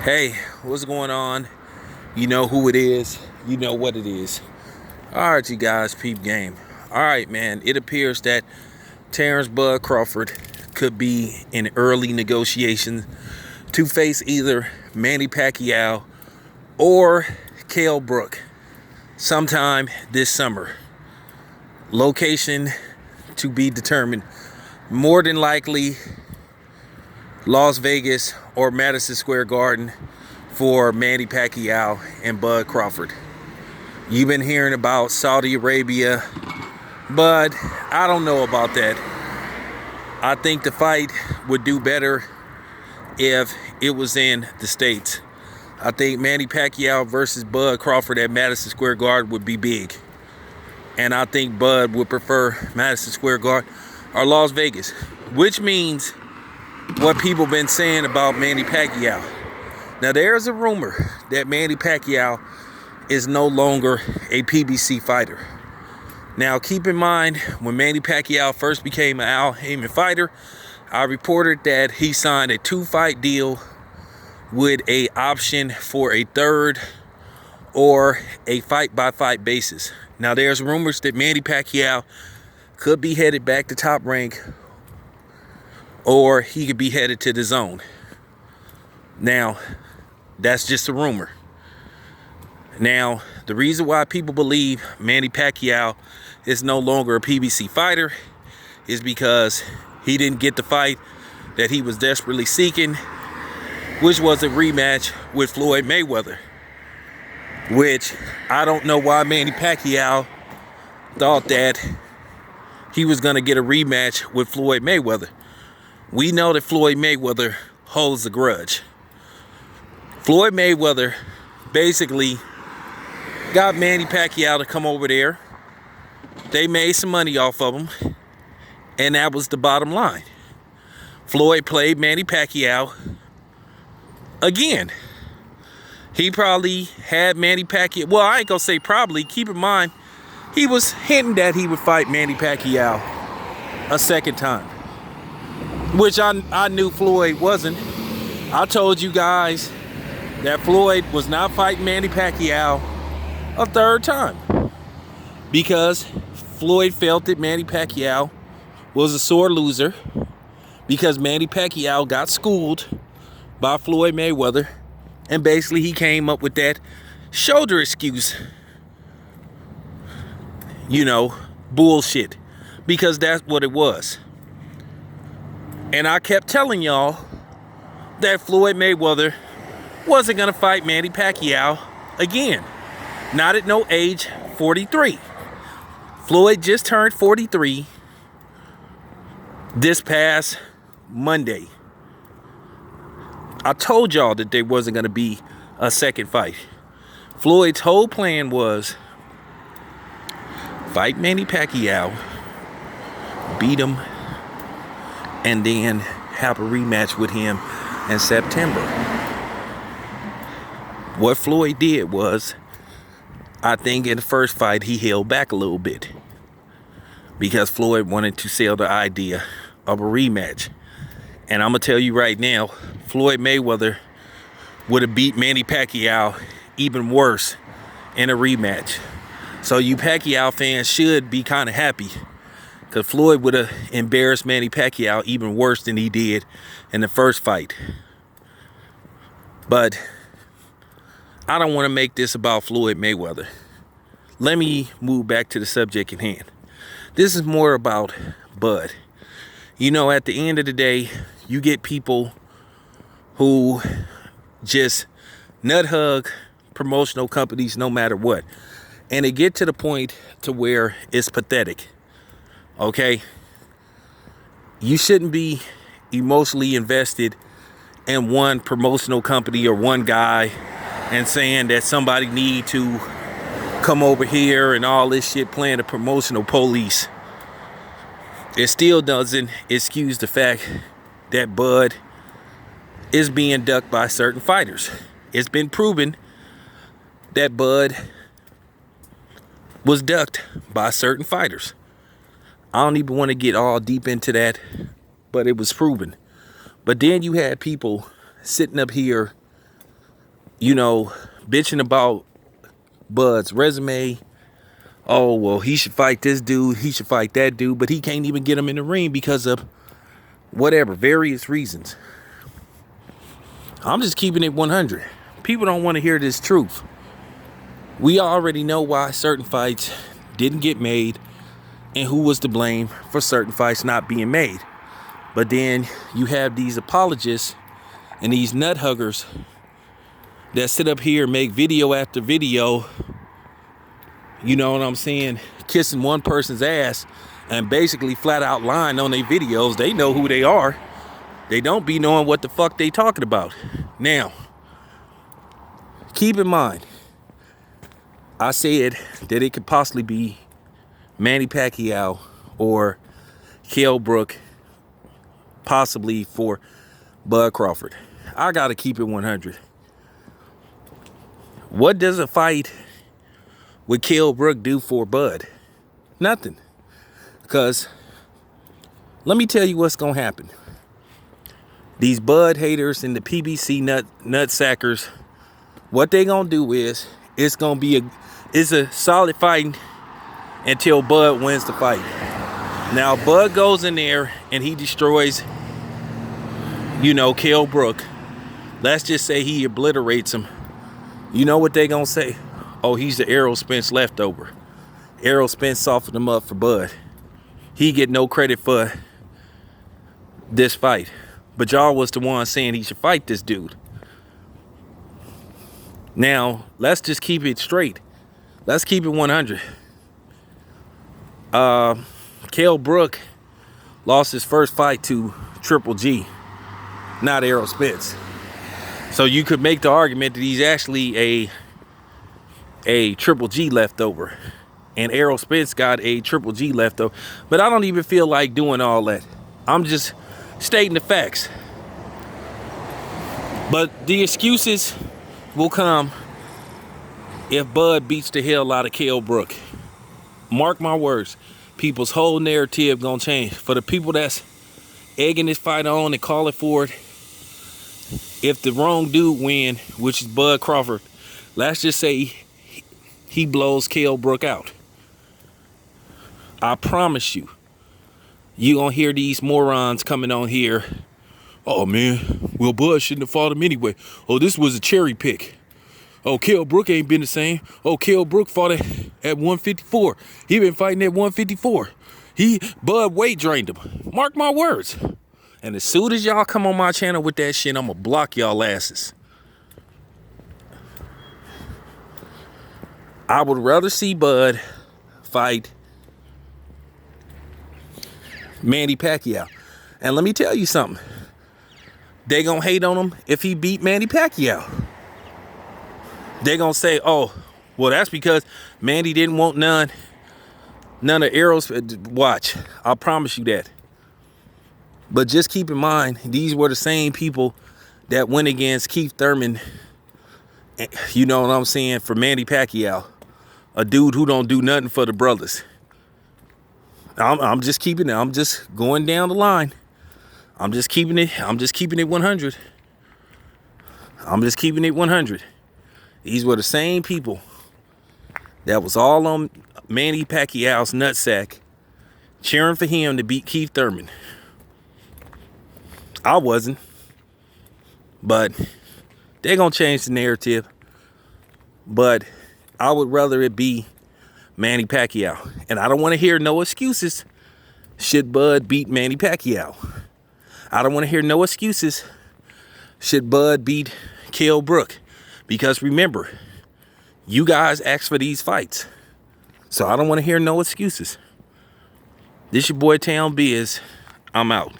Hey, what's going on? You know who it is. You know what it is. All right, you guys, peep game. All right, man. It appears that Terrence Bud Crawford could be in early negotiations to face either Manny Pacquiao or Brook sometime this summer. Location to be determined. More than likely, Las Vegas or Madison Square Garden for Manny Pacquiao and Bud Crawford. You've been hearing about Saudi Arabia, but I don't know about that. I think the fight would do better if it was in the States. I think Manny Pacquiao versus Bud Crawford at Madison Square Garden would be big. And I think Bud would prefer Madison Square Garden or Las Vegas, which means what people been saying about Manny Pacquiao. Now, there's a rumor that Manny Pacquiao is no longer a PBC fighter. Now, keep in mind, when Manny Pacquiao first became an Al Haymon fighter, I reported that he signed a 2-fight deal with a option for a third or a fight-by-fight basis. Now, there's rumors that Manny Pacquiao could be headed back to Top Rank, or he could be headed to the Zone. Now, that's just a rumor. Now, the reason why people believe Manny Pacquiao is no longer a PBC fighter is because he didn't get the fight that he was desperately seeking, which was a rematch with Floyd Mayweather. Which, I don't know why Manny Pacquiao thought that he was going to get a rematch with Floyd Mayweather. We know that Floyd Mayweather holds a grudge. Floyd Mayweather basically got Manny Pacquiao to come over there. They made some money off of him, and that was the bottom line. Floyd played Manny Pacquiao again. He probably had Manny Pacquiao. Well, I ain't gonna say probably. Keep in mind, he was hinting that he would fight Manny Pacquiao a second time, which I knew Floyd wasn't. I told you guys that Floyd was not fighting Manny Pacquiao a third time because Floyd felt that Manny Pacquiao was a sore loser because Manny Pacquiao got schooled by Floyd Mayweather, and basically he came up with that shoulder excuse. Bullshit, because that's what it was. And I kept telling y'all that Floyd Mayweather wasn't going to fight Manny Pacquiao again. Not at no age 43. Floyd just turned 43 this past Monday. I told y'all that there wasn't going to be a second fight. Floyd's whole plan was fight Manny Pacquiao, beat him, and then have a rematch with him in September. What Floyd did was, I think in the first fight he held back a little bit because Floyd wanted to sell the idea of a rematch. And I'm going to tell you right now, Floyd Mayweather would have beat Manny Pacquiao even worse in a rematch. So you Pacquiao fans should be kind of happy, because Floyd would have embarrassed Manny Pacquiao even worse than he did in the first fight. But I don't want to make this about Floyd Mayweather. Let me move back to the subject at hand. This is more about Bud. At the end of the day, you get people who just nut hug promotional companies no matter what. And it get to the point to where it's pathetic. Okay? You shouldn't be emotionally invested in one promotional company or one guy and saying that somebody need to come over here and all this shit, playing the promotional police. It still doesn't excuse the fact that Bud is being ducked by certain fighters. It's been proven that Bud was ducked by certain fighters. I don't even want to get all deep into that, but it was proven. But then you had people sitting up here you know, bitching about Bud's resume. Oh, well, he should fight this dude. He should fight that dude. But he can't even get him in the ring because of whatever, various reasons. I'm just keeping it 100. People don't want to hear this truth. We already know why certain fights didn't get made and who was to blame for certain fights not being made. But then you have these apologists and these nut huggers that sit up here and make video after video, you know what I'm saying, kissing one person's ass and basically flat out lying on their videos. They know who they are. They don't be knowing what the fuck they talking about. Now, keep in mind, I said that it could possibly be Manny Pacquiao or Kell Brook, possibly for Bud Crawford. I gotta keep it 100. What does a fight with Kell Brook do for Bud? Nothing. Because let me tell you what's gonna happen. These Bud haters and the PBC nutsackers, what they gonna do is it's gonna be a solid fight until Bud wins the fight. Now Bud goes in there and he destroys, you know, Kell Brook. Let's just say he obliterates him. You know what they gonna say? Oh, he's the Errol Spence leftover. Errol Spence softened him up for Bud. He get no credit for this fight. But y'all was the one saying he should fight this dude. Now, let's just keep it straight. Let's keep it 100. Kell Brook lost his first fight to Triple G, not Errol Spence. So you could make the argument that he's actually a Triple G leftover. And Errol Spence got a Triple G leftover. But I don't even feel like doing all that. I'm just stating the facts. But the excuses will come if Bud beats the hell out of Kell Brook. Mark my words. People's whole narrative gonna change. For the people that's egging this fight on and calling for it, if the wrong dude win, which is Bud Crawford, let's just say he blows Kell Brook out. I promise you, you gonna hear these morons coming on here. Oh man, well Bud shouldn't have fought him anyway. Oh, this was a cherry pick. Oh, Kell Brook ain't been the same. Oh, Kell Brook fought at 154. He been fighting at 154. Bud weight drained him. Mark my words. And as soon as y'all come on my channel with that shit, I'm gonna block y'all asses. I would rather see Bud fight Manny Pacquiao. And let me tell you something. They gonna hate on him if he beat Manny Pacquiao. They gonna say, oh, well, that's because Manny didn't want none of Errol's. Watch, I promise you that. But just keep in mind, these were the same people that went against Keith Thurman, you know what I'm saying, for Manny Pacquiao. A dude who don't do nothing for the brothers. I'm just keeping it. I'm just going down the line. I'm just keeping it 100. I'm just keeping it 100. These were the same people that was all on Manny Pacquiao's nutsack, cheering for him to beat Keith Thurman. I wasn't. But they're going to change the narrative. But I would rather it be Manny Pacquiao. And I don't want to hear no excuses should Bud beat Manny Pacquiao. I don't want to hear no excuses should Bud beat Kell Brook. Because remember, you guys asked for these fights. So I don't want to hear no excuses. This your boy Town Biz. I'm out.